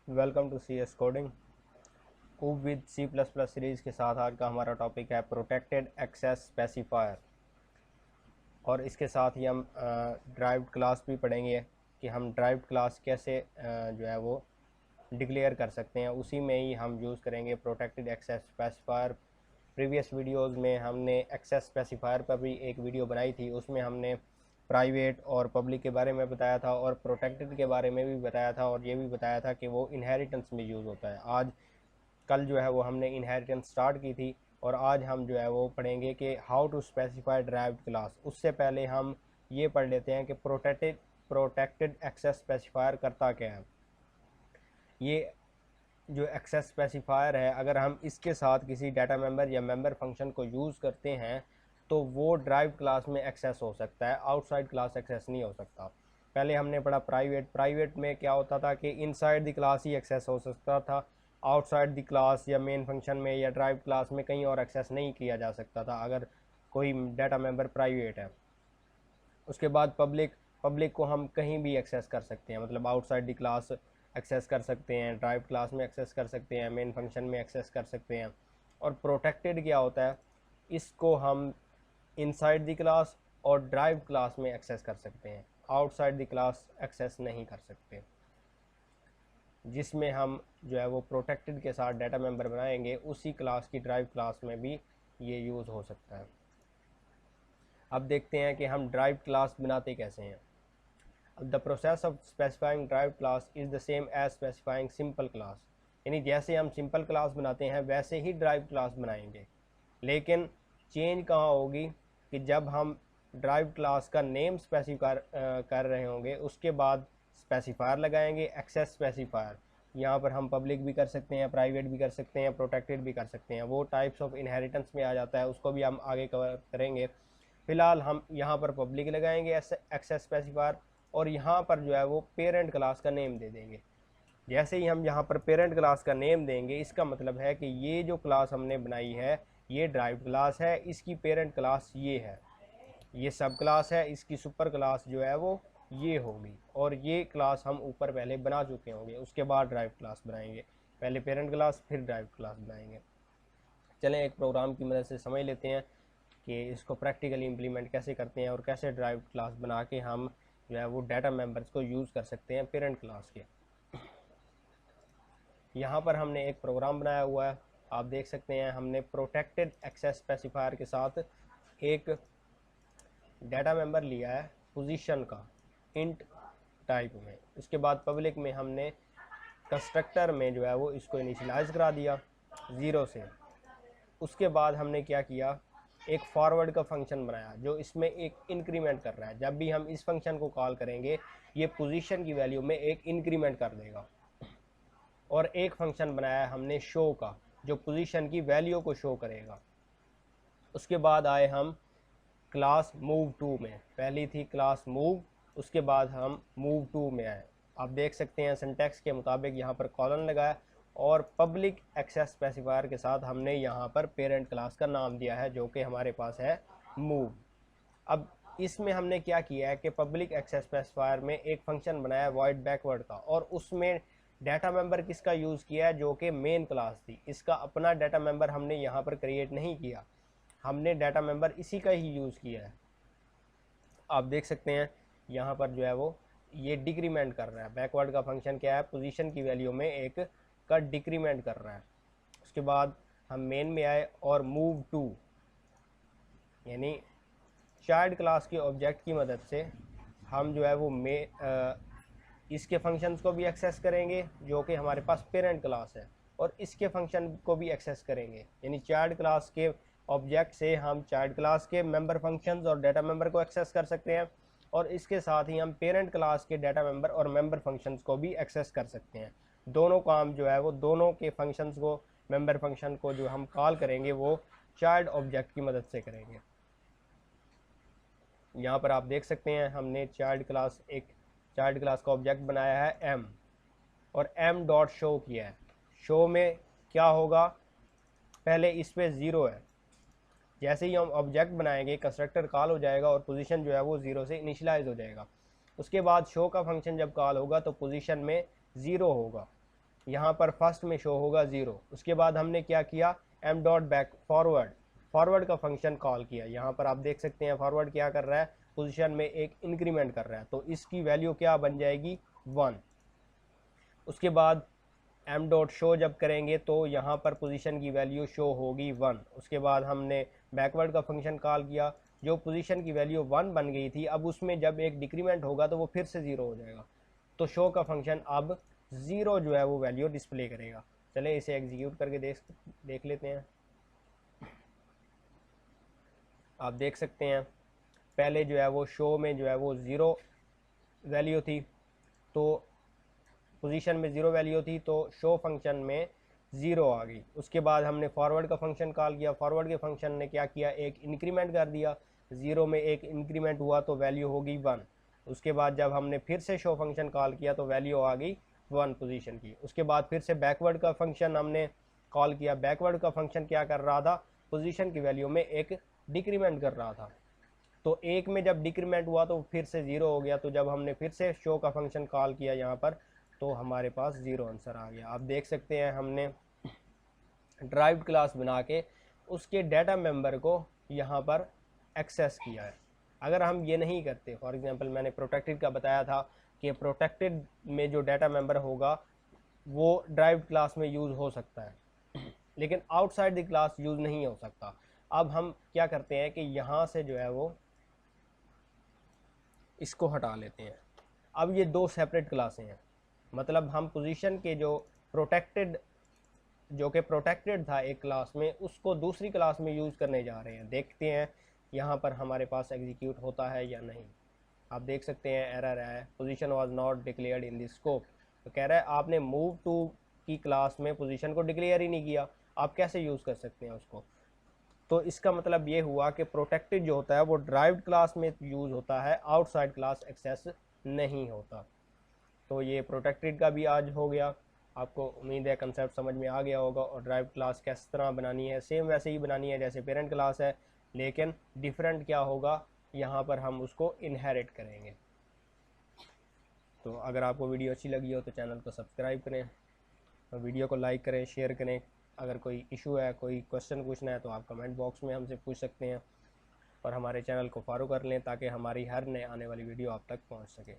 Welcome to C S coding cube with C plus plus series के साथ आज का हमारा टॉपिक है प्रोटेक्टेड एक्सेस स्पेसिफायर। और इसके साथ ही हम ड्राइव्ड क्लास भी पढ़ेंगे कि हम ड्राइव्ड क्लास कैसे जो है वो डिक्लेयर कर सकते हैं। उसी में ही हम यूज़ करेंगे protected access specifier. Previous videos में हमने एक्सेस स्पेसिफायर पर भी एक वीडियो बनाई थी, उसमें हमने प्राइवेट और पब्लिक के बारे में बताया था और प्रोटेक्टेड के बारे में भी बताया था, और ये भी बताया था कि वो इनहेरिटेंस में यूज़ होता है। आज कल जो है वो हमने इनहेरिटेंस स्टार्ट की थी और आज हम जो है वो पढ़ेंगे कि how to specify derived class. उससे पहले हम ये पढ़ लेते हैं कि प्रोटेक्टेड एक्सेस स्पेसिफायर करता क्या है। ये जो एक्सेस स्पेसिफायर है, अगर हम इसके साथ किसी डाटा मेंबर या मेंबर फंक्शन को यूज़ करते हैं तो वो ड्राइव क्लास में एक्सेस हो सकता है, आउटसाइड क्लास एक्सेस नहीं हो सकता। पहले हमने पढ़ा प्राइवेट में क्या होता था कि इनसाइड द क्लास ही एक्सेस हो सकता था, आउटसाइड द क्लास या मेन फंक्शन में या ड्राइव क्लास में कहीं और एक्सेस नहीं किया जा सकता था अगर कोई डाटा मेंबर प्राइवेट है। उसके बाद पब्लिक को हम कहीं भी एक्सेस कर सकते हैं, मतलब आउटसाइड द क्लास एक्सेस कर सकते हैं, ड्राइव क्लास में एक्सेस कर सकते हैं, मेन फंक्शन में एक्सेस कर सकते हैं। और प्रोटेक्टेड क्या होता है, इसको हम इनसाइड द क्लास और ड्राइव क्लास में एक्सेस कर सकते हैं, आउटसाइड द क्लास एक्सेस नहीं कर सकते। जिसमें हम जो है वो प्रोटेक्टेड के साथ डाटा मेंबर बनाएंगे उसी क्लास की ड्राइव क्लास में भी ये यूज़ हो सकता है। अब देखते हैं कि हम ड्राइव क्लास बनाते कैसे हैं। The process of specifying derived class is the same as specifying simple class. यानी जैसे हम सिंपल क्लास बनाते हैं वैसे ही ड्राइव क्लास बनाएंगे, लेकिन चेंज कहाँ होगी कि जब हम ड्राइव क्लास का नेम स्पेसिफाई कर रहे होंगे उसके बाद स्पेसिफायर लगाएंगे, एक्सेस स्पेसिफायर। यहाँ पर हम पब्लिक भी कर सकते हैं, प्राइवेट भी कर सकते हैं, प्रोटेक्टेड भी कर सकते हैं। वो टाइप्स ऑफ इनहेरिटेंस में आ जाता है, उसको भी हम आगे कवर करेंगे। फिलहाल हम यहाँ पर पब्लिक लगाएंगे एक्सेस स्पेसिफायर, और यहाँ पर जो है वो पेरेंट क्लास का नेम दे देंगे। जैसे ही हम यहाँ पर पेरेंट क्लास का नेम देंगे इसका मतलब है कि ये जो क्लास हमने बनाई है ये ड्राइव क्लास है, इसकी पेरेंट क्लास ये है, ये सब क्लास है, इसकी सुपर क्लास जो है वो ये होगी। और ये क्लास हम ऊपर पहले बना चुके होंगे, उसके बाद ड्राइव क्लास बनाएंगे। पहले पेरेंट क्लास फिर ड्राइव क्लास बनाएंगे। चलें एक प्रोग्राम की मदद से समझ लेते हैं कि इसको प्रैक्टिकली इम्प्लीमेंट कैसे करते हैं और कैसे ड्राइव क्लास बना के हम जो है वो डाटा मेंबर्स को यूज़ कर सकते हैं पेरेंट क्लास के। यहाँ पर हमने एक प्रोग्राम बनाया हुआ है, आप देख सकते हैं। हमने प्रोटेक्टेड एक्सेस स्पेसिफायर के साथ एक डाटा मेंबर लिया है पोजीशन का, इंट टाइप में। उसके बाद पब्लिक में हमने कंस्ट्रक्टर में जो है वो इसको इनिशियलाइज करा दिया 0 से। उसके बाद हमने क्या किया, एक फॉरवर्ड का फंक्शन बनाया जो इसमें एक इंक्रीमेंट कर रहा है। जब भी हम इस फंक्शन को कॉल करेंगे ये पोजीशन की वैल्यू में एक इंक्रीमेंट कर देगा। और एक फंक्शन बनाया हमने शो का, जो पोजीशन की वैल्यू को शो करेगा। उसके बाद आए हम क्लास मूव टू में। पहली थी क्लास मूव, उसके बाद हम मूव टू में आए। आप देख सकते हैं सिंटैक्स के मुताबिक यहाँ पर कॉलन लगाया और पब्लिक एक्सेस स्पेसिफायर के साथ हमने यहाँ पर पेरेंट क्लास का नाम दिया है जो कि हमारे पास है मूव। अब इसमें हमने क्या किया है कि पब्लिक एक्सेस स्पेसिफायर में एक फंक्शन बनाया वॉइड बैकवर्ड का, और उसमें डाटा मेंबर किसका यूज़ किया है, जो कि मेन क्लास थी। इसका अपना डाटा मेंबर हमने यहाँ पर क्रिएट नहीं किया, हमने डाटा मेंबर इसी का ही यूज़ किया है। आप देख सकते हैं यहाँ पर जो है वो ये डिक्रीमेंट कर रहा है। बैकवर्ड का फंक्शन क्या है, पोजीशन की वैल्यू में एक का डिक्रीमेंट कर रहा है। उसके बाद हम मेन में आए और मूव टू, यानी चाइल्ड क्लास के ऑब्जेक्ट की मदद से हम जो है वो इसके फंक्शंस को भी एक्सेस करेंगे जो कि हमारे पास पेरेंट क्लास है, और इसके फंक्शन को भी एक्सेस करेंगे। यानी चाइल्ड क्लास के ऑब्जेक्ट से हम चाइल्ड क्लास के मेंबर फंक्शंस और डाटा मेंबर को एक्सेस कर सकते हैं, और इसके साथ ही हम पेरेंट क्लास के डाटा मेंबर और मेंबर फंक्शंस को भी एक्सेस कर सकते हैं। दोनों काम जो है वो दोनों के फंक्शंस को, मेंबर फंक्शन को जो हम कॉल करेंगे वो चाइल्ड ऑब्जेक्ट की मदद से करेंगे। यहाँ पर आप देख सकते हैं हमने एक चाइल्ड क्लास का ऑब्जेक्ट बनाया है एम, और एम डॉट शो किया है। शो में क्या होगा, पहले इस पे 0 है, जैसे ही हम ऑब्जेक्ट बनाएंगे कंस्ट्रक्टर कॉल हो जाएगा और पोजीशन जो है वो 0 से इनिशियलाइज हो जाएगा। उसके बाद शो का फंक्शन जब कॉल होगा तो पोजीशन में 0 होगा, यहाँ पर फर्स्ट में शो होगा 0। उसके बाद हमने क्या किया, एम डॉट बैक फॉरवर्ड का फंक्शन कॉल किया। यहाँ पर आप देख सकते हैं फॉरवर्ड क्या कर रहा है, पोजीशन में एक इंक्रीमेंट कर रहा है, तो इसकी वैल्यू क्या बन जाएगी 1। उसके बाद एम डॉट शो जब करेंगे तो यहाँ पर पोजीशन की वैल्यू शो होगी 1। उसके बाद हमने बैकवर्ड का फंक्शन कॉल किया, जो पोजीशन की वैल्यू 1 बन गई थी, अब उसमें जब एक डिक्रीमेंट होगा तो वो फिर से 0 हो जाएगा, तो शो का फंक्शन अब 0 जो है वो वैल्यू डिस्प्ले करेगा। चले इसे एग्जीक्यूट करके देख लेते हैं। आप देख सकते हैं पहले जो है वो शो में जो है वो 0 वैल्यू थी, तो पोजीशन में 0 वैल्यू थी, तो शो फंक्शन में 0 आ गई। उसके बाद हमने फॉरवर्ड का फंक्शन कॉल किया, फॉरवर्ड के फंक्शन ने क्या किया, एक इंक्रीमेंट कर दिया, 0 में एक इंक्रीमेंट हुआ तो वैल्यू होगी 1। उसके बाद जब हमने फिर से शो फंक्शन कॉल किया तो वैल्यू आ गई 1 पोजीशन की। उसके बाद फिर से बैकवर्ड का फंक्शन हमने कॉल किया, बैकवर्ड का फंक्शन क्या कर रहा था, पोजीशन की वैल्यू में एक डिक्रीमेंट कर रहा था, तो 1 में जब डिक्रीमेंट हुआ तो फिर से 0 हो गया। तो जब हमने फिर से शो का फंक्शन कॉल किया यहाँ पर, तो हमारे पास 0 आंसर आ गया। आप देख सकते हैं हमने ड्राइव्ड क्लास बना के उसके डाटा मेंबर को यहाँ पर एक्सेस किया है। अगर हम ये नहीं करते, फॉर एग्जांपल मैंने प्रोटेक्टेड का बताया था कि प्रोटेक्टेड में जो डाटा मेंबर होगा वो ड्राइव्ड क्लास में यूज़ हो सकता है, लेकिन आउटसाइड द क्लास यूज़ नहीं हो सकता। अब हम क्या करते हैं कि यहाँ से जो है वो इसको हटा लेते हैं। अब ये 2 सेपरेट क्लासें हैं, मतलब हम पोजीशन के जो प्रोटेक्टेड था एक क्लास में, उसको दूसरी क्लास में यूज़ करने जा रहे हैं। देखते हैं यहाँ पर हमारे पास एग्जीक्यूट होता है या नहीं। आप देख सकते हैं एरर है, position was not declared in the scope. तो कह रहा है आपने मूव टू की क्लास में पोजीशन को डिक्लेयर ही नहीं किया, आप कैसे यूज़ कर सकते हैं उसको। तो इसका मतलब ये हुआ कि प्रोटेक्टेड जो होता है वो ड्राइव्ड क्लास में यूज़ होता है, आउटसाइड क्लास एक्सेस नहीं होता। तो ये प्रोटेक्टेड का भी आज हो गया। आपको उम्मीद है कंसेप्ट समझ में आ गया होगा, और ड्राइव्ड क्लास किस तरह बनानी है, सेम वैसे ही बनानी है जैसे पेरेंट क्लास है, लेकिन डिफरेंट क्या होगा, यहाँ पर हम उसको इनहेरिट करेंगे। तो अगर आपको वीडियो अच्छी लगी हो तो चैनल को सब्सक्राइब करें, और वीडियो को लाइक करें, शेयर करें। अगर कोई इशू है, कोई क्वेश्चन पूछना है तो आप कमेंट बॉक्स में हमसे पूछ सकते हैं, और हमारे चैनल को फॉलो कर लें ताकि हमारी हर नए आने वाली वीडियो आप तक पहुंच सके।